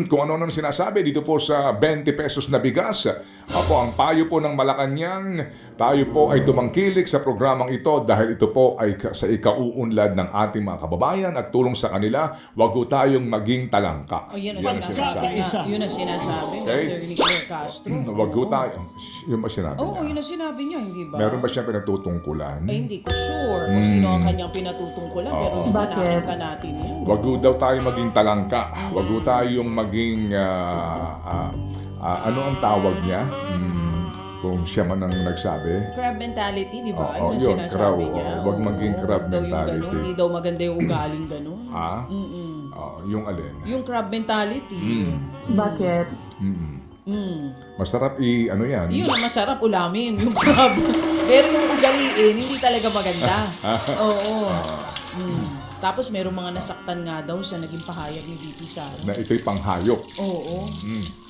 kung ano nang sinasabi dito po sa 20 pesos na bigas. Opo, ang payo po ng Malacanang, tayo po ay tumangkilik sa programang ito dahil ito po ay sa ikauunlad ng ating mga kababayan at tulong sa kanila. Huwag po tayong maging talangka. O yun ang Yan sinasabi nga. Yun ang sinasabi. Okay. Attorney Claire Castro. Huwag po tayo. Yun ba sinabi Oo, niya? yun ang sinabi niya, hindi ba? Meron ba siyang pinatutungkulan? Ay, hindi ko sure kung sino ang kanyang pinatutungkulan, pero Bakit? nakita natin yan. Huwag po daw tayo maging talangka. Huwag po tayong maging ano ang tawag niya? Kung siya man ang nagsabi. Crab mentality, di ba? Oo, Yun ang yun, sinasabi crab, niya. oo. Huwag maging crab Huwag daw yung mentality. ganun. Hindi daw maganda yung ugaling gano'n. Ha? Yung alin? Yung crab mentality. Bakit? Masarap ano yan? Yun ang masarap ulamin, yung crab. Pero yung ugaliin, hindi talaga maganda. Oo. Tapos merong mga nasaktan nga daw sa naging pahayag ni VP Sara. Na ito'y panghayop. Oo.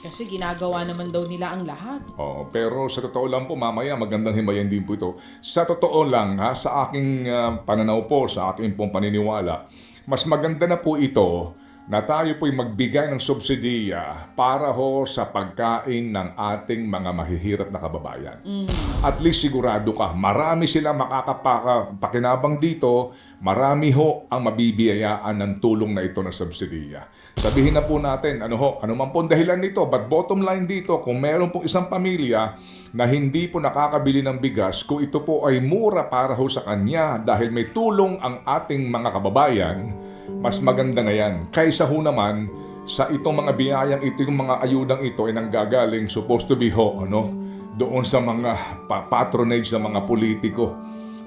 Kasi ginagawa naman daw nila ang lahat. Oo, pero sa totoo lang po, mamaya magandang himayan din po ito. Sa totoo lang, sa aking pananaw po, sa aking pong paniniwala, mas maganda na po ito na tayo po'y magbigay ng subsidiya para ho sa pagkain ng ating mga mahihirap na kababayan. At least sigurado ka, marami sila makakapakinabang dito, marami ho ang mabibiyayaan ng tulong na ito ng subsidiya. Sabihin na po natin, ano man po ang dahilan nito, but bottom line dito, kung meron pong isang pamilya na hindi po nakakabili ng bigas, kung ito po ay mura para ho sa kanya dahil may tulong ang ating mga kababayan, mas maganda na yan. Kaysa ho naman, sa itong mga biyayang ito, yung mga ayudang ito ay nanggagaling supposed to be doon sa mga patronage ng mga politiko.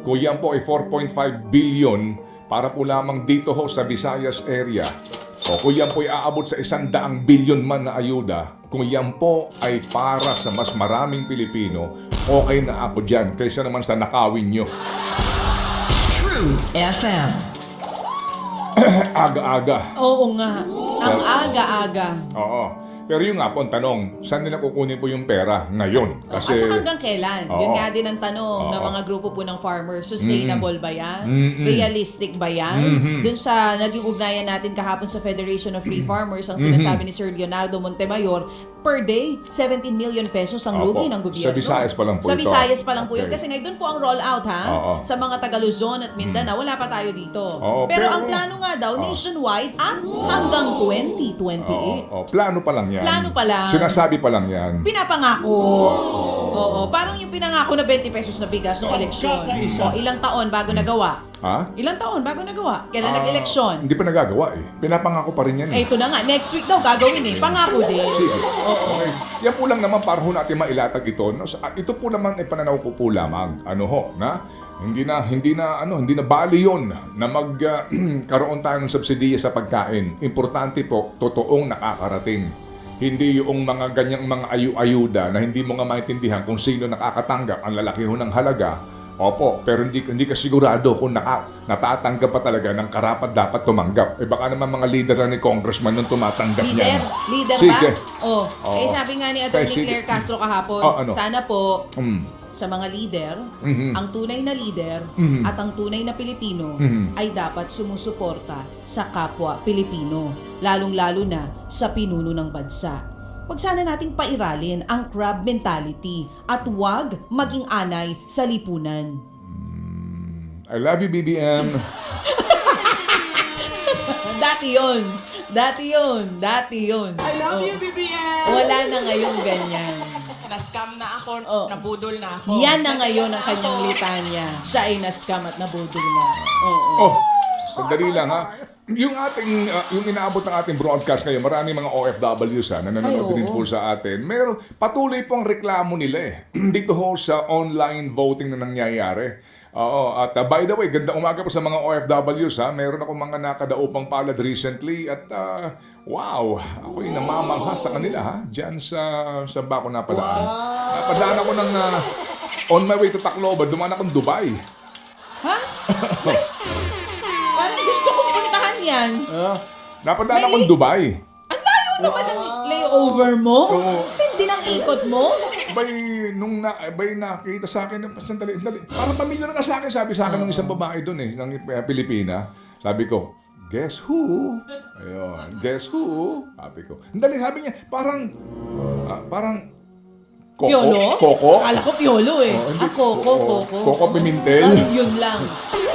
Kung yan po ay 4.5 billion para po lamang dito ho sa Visayas area, o kung yan po ay aabot sa 100 billion man na ayuda, kung yan po ay para sa mas maraming Pilipino, okay na ako dyan, kaysa naman sa nakawin nyo. True FM. Aga-aga. Oo nga. Ang aga-aga. Oo. Pero yung nga po ang tanong, saan nila kukunin po yung pera ngayon? Kasi, At saka hanggang kailan? Yun Oo. nga din ang tanong ng mga grupo po ng farmers. Sustainable ba yan? Realistic ba yan? Dun sa naging ugnayan natin kahapon sa Federation of Free Farmers, ang sinasabi ni Sir Leonardo Montemayor, per day, 17 million pesos ang lugi Opo. ng gobyerno. Sa Visayas pa lang po Sa ito. Visayas pa lang po yun. Okay. Kasi ngayon po ang rollout ha. Oo. Sa mga taga Luzon at Mindanao, wala pa tayo dito. Oo, pero pero- ang plano nga daw, nationwide at hanggang 2028. plano pa lang yan. Plano pa lang. Sinasabi pa lang yan. Pinapangako. Oo, parang yung pinangako na 20 pesos na bigas ng eleksyon. O, ilang taon bago nagawa? Ha? Ilang taon bago nagawa? Kailan nag-eleksyon? Hindi pa nagagawa eh. Pinapangako pa rin yan Eh, eh. ito na nga. Next week daw gagawin eh. Pangako din. Sige. Okay. Yan po lang naman para ho natin mailatag ito. No? Ito po naman ay pananaw ko po lamang. Hindi na bali yon na magkaroon tayo ng subsidiya sa pagkain. Importante po, totoong nakakarating. Hindi yung mga ganyang mga ayuda na hindi mo nga maintindihan kung sino nakakatanggap ang lalaki ho ng halaga. Opo, pero hindi ka sigurado kung natatanggap pa talaga ng karapat dapat tumanggap. Eh baka naman mga leader na ni congressman nung tumatanggap niya. Leader Sige. ba? Oh. Eh, sabi nga ni Atty. Sige. Claire Castro kahapon, Ano? sana po Mm. sa mga leader, ang tunay na leader at ang tunay na Pilipino ay dapat sumusuporta sa kapwa Pilipino, lalong-lalo na sa pinuno ng bansa. Huwag sana nating pairalin ang crab mentality at huwag maging anay sa lipunan. I love you, BBM. Dati yun. I love you, BBM! Wala na ngayon ganyan. Na-scam na ako, Oh. nabudol na ako. Yan na ngayon ang Nagdala na kanyang ako. litanya. Siya ay na-scam at nabudol na. Oo. Oh, sandali lang ha. Yung inaabot ng ating broadcast ngayon, marami mga OFWs na nanonood Ay, din oo. po sa atin. Meron, patuloy pong reklamo nila eh. Dito ho sa online voting na nangyayari. Oo, at by the way, ganda umaga po sa mga OFWs ha. Meron ako mga nakadaupang palad recently at wow, ako'y namamangha sa kanila ha. Diyan sa ba ako napadaan. Napadaan ako ng on my way to Tacloban, dumaan akong Dubai. Ha? Ay, parang gusto kong puntahan yan. Napadaan May akong Dubai. Ang layo naman ng layover mo. Oo. Tindi ng ikot mo. Bay nakita sa akin, sandali. Parang pamilya na ka sa akin, sabi sa akin ng isang babae doon ng Pilipina. Sabi ko, guess who? Ayun, guess who? Sabi ko. Dali, sabi niya, parang Coco? Piolo? Coco? Akala ko piolo eh. Oh, hindi. Coco. Coco Pimentel? Yun lang.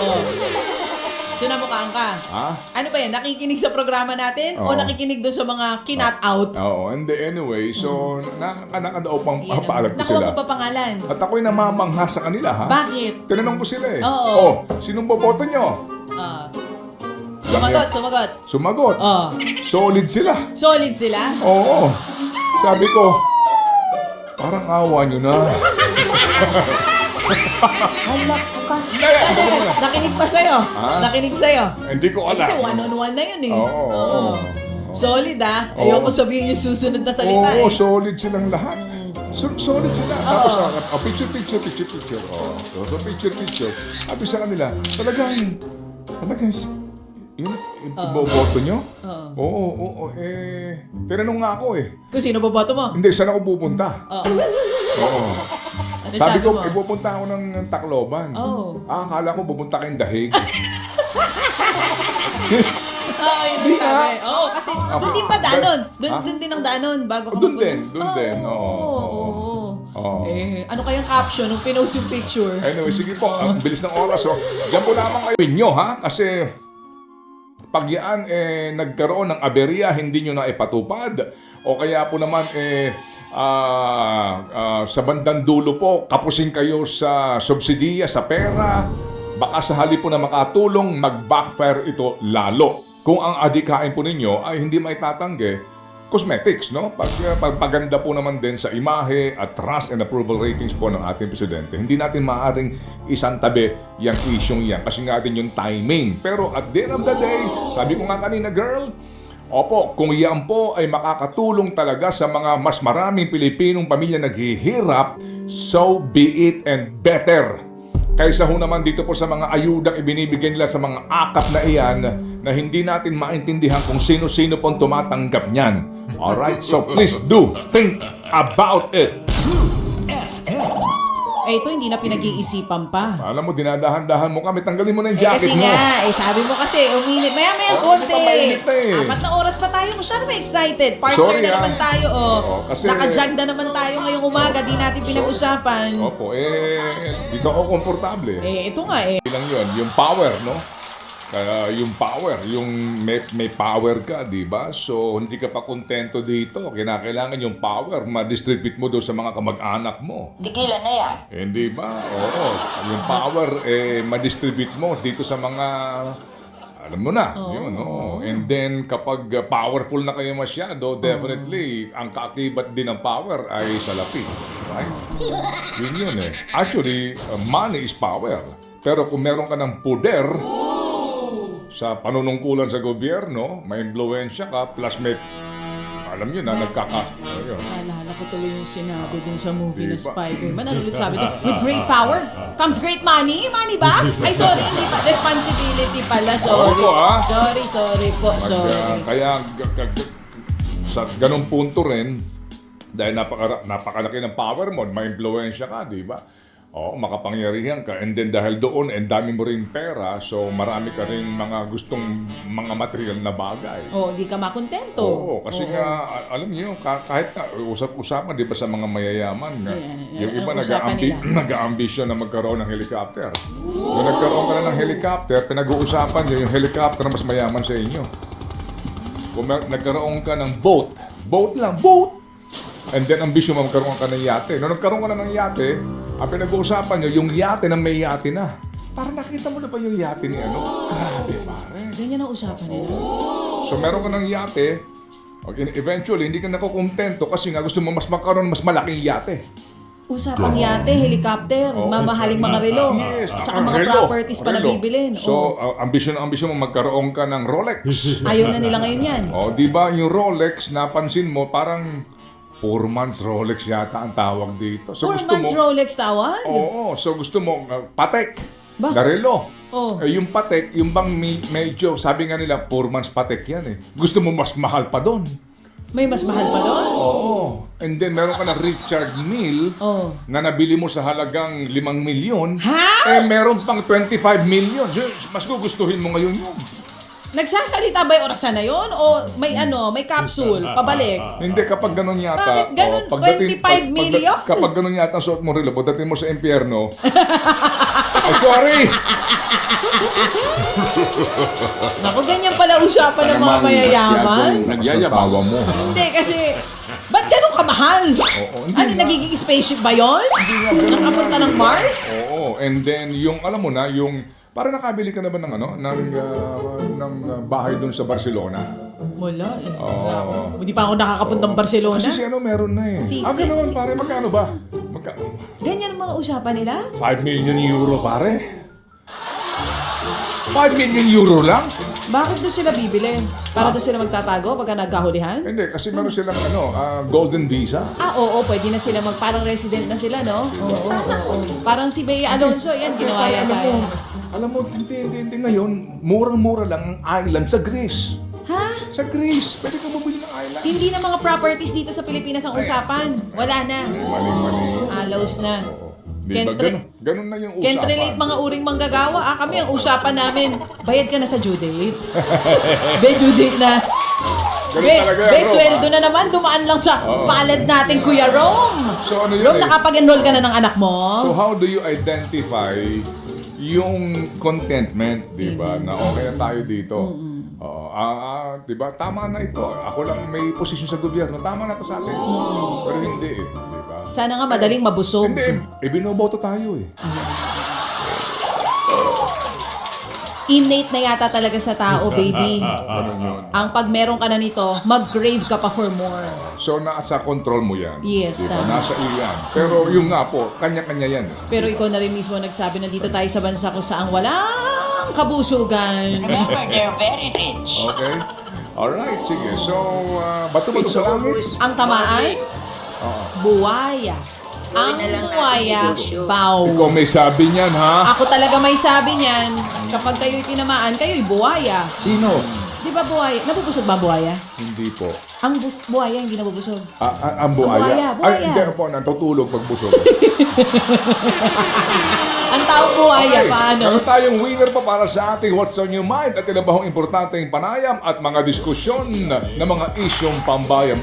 Oh. Sinamukhaan ka. Ha? Ano ba yan? Nakikinig sa programa natin? O Oo. nakikinig doon sa mga kinat out? Oo, and anyway, so nakakadaw pang paalag ko Nakuha sila. mo pa pangalan. At ako'y namamangha sa kanila, ha? Bakit? Tinanong ko sila eh. Oo. Oh, sinong boboto nyo? Sumagot. Sumagot. Oh. Solid sila. Solid sila? Oo. Sabi ko, parang awa nyo na. Halak ka. Hindi. Nakinig pa sa'yo. Ha? Nakinig sa'yo. Hindi ko alam. Kasi one-on-one na yun eh. Oo. Solid Oo. Ayoko sabihin yung susunod na salita Oo, eh. solid silang lahat. Solid sila. Tapos, picture. Oh, so picture. Sabi sa kanila, talagang, yun, iboboto nyo? Oo, tinanong nga ako eh. Kung sino boboto mo? Hindi, saan ako pupunta? Oo. Oo. Ano Sabi ko, mo? ipupunta ako ng Tacloban. Oo. Akala ko pupunta kayong Dahig. Oo, yun ang sabi. Oo, kasi doon din pa daanon. Doon din ang daanon bago ka Doon magpunta. din. Oo. Oo. Ano kayang caption nung pinost yung picture? Anyway, sige po. Ang bilis ng oras. So, diyan po lamang kayo nyo, ha? Kasi pag yan nagkaroon ng aberya, hindi nyo na ipatupad. O kaya po naman sa bandang dulo po, kapusin kayo sa subsidiya, sa pera. Baka sa halip po na makatulong, mag-backfire ito lalo. Kung ang adikain po ninyo ay hindi maitatanggi, cosmetics, no? Pagpaganda po naman din sa imahe at trust and approval ratings po ng ating presidente. Hindi natin maaaring isantabi yung isyong yan kasi nga din yung timing. Pero at the end of the day, sabi ko nga kanina, girl, opo, kung yan po ay makakatulong talaga sa mga mas maraming Pilipinong pamilya naghihirap, so be it and better. Kaysa ho naman dito po sa mga ayudang ibinibigay nila sa mga akap na iyan na hindi natin maintindihan kung sino-sino pong tumatanggap niyan. Alright, so please do think about it. Ito hindi na pinag-iisipan pa. Alam mo, dinadahan-dahan mo kami. Tanggalin mo na yung Kasi jacket mo. nga, sabi mo kasi, uminit. Maya-maya Oh, konti. hindi pa mainit na eh. 4 na oras pa tayo. Masyado ba excited? Partner Sorry, na naman tayo. kasi- Naka-jog na naman tayo ngayong umaga. Di natin pinag-usapan. Opo, dito ako komportable. Ito nga eh. Lang yun, yung power, no? Kaya yung power, yung may power ka, di ba? So, hindi ka pa kontento dito. Kinakailangan yung power, ma-distribute mo doon sa mga kamag-anak mo. Tigilan na yan. Hindi ba? Oo. Yung power, ma-distribute mo dito sa mga... Alam mo na, yun, no? And then, kapag powerful na kayo masyado, definitely, ang kaakibat din ng power ay salapi. Right? Yun eh. Actually, money is power. Pero kung meron ka ng poder, sa panunungkulan sa gobyerno, may impluwensya ka, plus may, alam nyo na, ayun. Alala ko tuloy yung sinabi dun sa movie na Diba? Spider-Man. Ano ulit sabi dun? With great power comes great money? Money ba? Ay, sorry, hindi pa. Responsibility pala, sorry. Opo, ah. Sorry po, sorry. Kaya, sa ganong punto rin, dahil napakalaki ng power mo, may impluwensya ka, di ba? Oo, makapangyarihan ka. And then dahil doon, and dami mo rin pera, so marami ka rin mga gustong mga material na bagay. Hindi ka makontento. Oo, kasi nga, alam niyo, kahit na usap-usapan, di ba sa mga mayayaman, yung iba Anong usapan nila? nag-aambisyon na magkaroon ng helicopter. Nung nagkaroon ka na ng helicopter, pinag-uusapan niyo yung helicopter na mas mayaman sa inyo. Kung nagkaroon ka ng boat lang, and then ambisyon mo magkaroon ka ng yate. Nung nagkaroon ka na ng yate, ang pinag-uusapan nyo, yung yate na may yate na. Para nakita mo na ba yung yate ni ano? Grabe, pare. Ganyan ang usapan nila. So meron ka ng yate, eventually hindi ka nakukontento kasi nga gusto mo mas magkaroon mas malaking yate. Usapang yate, helicopter, mamahaling mga relo. Yes. Tsaka mga Relo. properties pa na Relo. bibilin. So, ambisyon mo magkaroon ka ng Rolex. Ayaw na nila ngayon yan. Di ba yung Rolex, napansin mo, parang 4 months Rolex yata ang tawag dito. So 4 months Rolex tawag? Oo, so gusto mo, Patek, Ba? na relo. Oh. Yung Patek, yung bang medyo, sabi nga nila, 4 months Patek yan eh. Gusto mo mas mahal pa doon. May mas mahal pa doon? Oo. And then meron ka na Richard Mille na nabili mo sa halagang 5 milyon. Ha? Meron pang 25 million. Mas gugustuhin mo ngayon yun. Nagsasalita ba yung orasan na yun? O may may capsule, pabalik? Hindi, kapag ganun yata. Bakit ganun? 25 million? Kapag ganun yata ang suot mo relo, pagdating mo sa impyerno. Ay, sorry! Naku, ganyan pala usapan ng mga mayayaman. Nagyayabawa mo. Hindi, kasi, ba't ganun kamahal? Oo, hindi Ano, nga. nagiging spaceship ba yun? Nakapunta ng Mars? Oo, and then yung alam mo na, yung para nakabili ka na ba ng bahay doon sa Barcelona? Wala eh. Oo. Hindi pa ako nakakapuntang Barcelona. Kasi si meron na eh. Ganun, pare, magkano ba? Ganyan ang mga usapan nila? 5 million euro, pare. 5 million euro lang? Bakit doon sila bibili? Para doon sila magtatago pagka nagkahulihan? Hindi, kasi meron silang golden visa. Oo, pwede na sila parang resident na sila, no? Oo. Parang si Bea Alonso, yan, ginawa yan tayo. Alam mo, hindi ngayon, murang-mura lang ang island sa Greece. Ha? Sa Greece, pwede ka bumili ng island. Hindi na mga properties dito sa Pilipinas ang usapan. Wala na. Mali. Alaws na. Di ba? Can't Ganun na yung usapan. Can't relate mga uring manggagawa. Kami ang usapan namin. Bayad ka na sa due date. Due date na. Ganun talaga, Rom, sweldo na naman. Dumaan lang sa palad natin, Kuya Rom. So, ano yun Rom, eh? nakapag-enroll ka na ng anak mo? So how do you identify yung contentment, di ba? Na okay na tayo dito. Oo, di ba? Tama na ito. Ako lang may posisyon sa gobyerno. Tama na to sa atin. Pero hindi eh. Di ba? Sana nga madaling mabusog. Hindi, binoboto tayo eh. Innate na yata talaga sa tao, baby. Ganun yun. Ang pag meron ka na nito, mag-crave ka pa for more. So nasa control mo yan. Yes, Di ba? tama. Nasa iyo yan. Pero yung nga po, kanya-kanya yan. Pero ikaw na rin mismo nagsabi na dito tayo sa bansa kung saan walang kabusugan. Remember, they're very rich. Okay? Alright, sige. So, bato-bato sa langit. Ang tamaan, buwaya. Ang buwaya, bow. Ikaw may sabi niyan, ha? Ako talaga may sabi niyan. Kapag kayo'y tinamaan, kayo'y buwaya. Sino? Di ba buwaya? Nabubusog ba ang buwaya? Hindi po. Ang buwaya hindi nabubusog. Ang buhaya? Buhaya. Ay, hindi po. Natutulog pag busog. Ang tao buwaya, paano? Meron tayong winner pa para sa ating What's on Your Mind at ilang bahong importanteng panayam at mga diskusyon ng mga isyong pambayan.